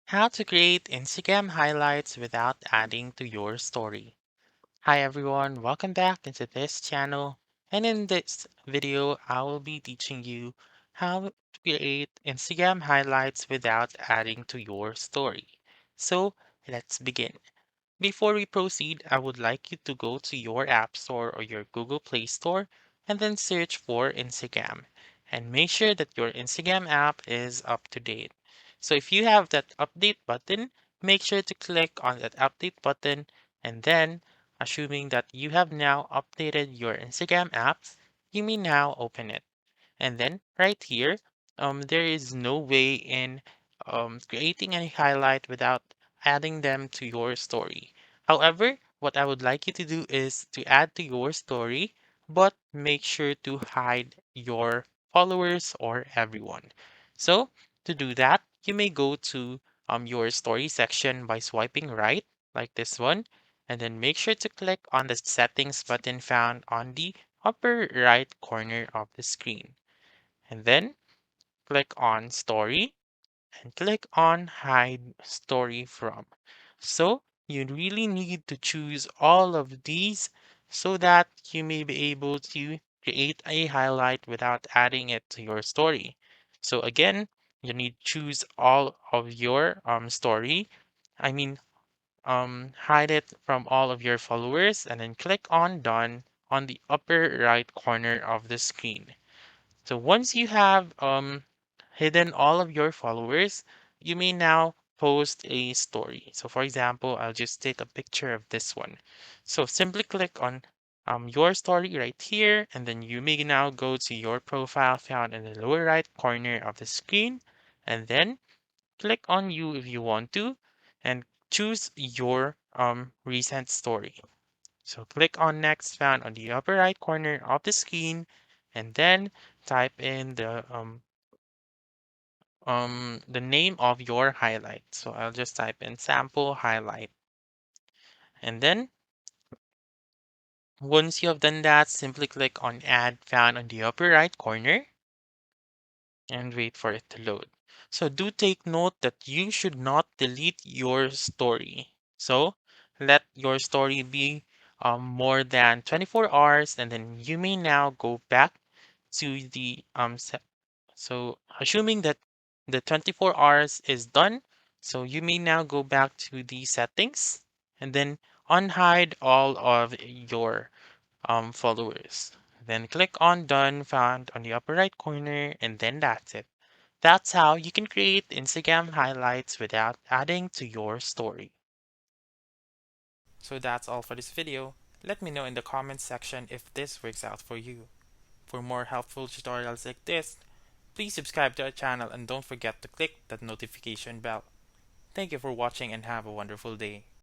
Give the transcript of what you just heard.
How to create Instagram highlights without adding to your story. Hi everyone, welcome back into this channel. And in this video, I will be teaching you how to create Instagram highlights without adding to your story. So let's begin. Before we proceed, I would like you to go to your App Store or your Google Play Store and then search for Instagram. And make sure that your Instagram app is up to date. So if you have that update button, make sure to click on that update button and then, assuming that you have now updated your Instagram app, you may now open it. And then right here, there is no way in creating any highlight without adding them to your story. However, what I would like you to do is to add to your story, but make sure to hide your followers or everyone. So to do that, you may go to your story section by swiping right, like this one, and then make sure to click on the settings button found on the upper right corner of the screen and then click on story and click on hide story from. So you really need to choose all of these so that you may be able to create a highlight without adding it to your story. So again, you need to choose all of your story. I mean hide it from all of your followers and then click on done on the upper right corner of the screen. So once you have hidden all of your followers, you may now post a story. So for example, I'll just take a picture of this one. So simply click on your story right here, and then you may now go to your profile found in the lower right corner of the screen, and then click on you if you want to, and choose your recent story. So click on next found on the upper right corner of the screen and then type in the name of your highlight. So I'll just type in sample highlight. And then once you have done that, simply click on add found on the upper right corner and wait for it to load. So do take note that you should not delete your story. So let your story be more than 24 hours and then you may now go back to the so assuming that the 24 hours is done, so you may now go back to the settings and then unhide all of your followers. Then click on done found on the upper right corner and then that's it. That's how you can create Instagram highlights without adding to your story. So that's all for this video. Let me know in the comments section if this works out for you. For more helpful tutorials like this, please subscribe to our channel and don't forget to click that notification bell. Thank you for watching and have a wonderful day.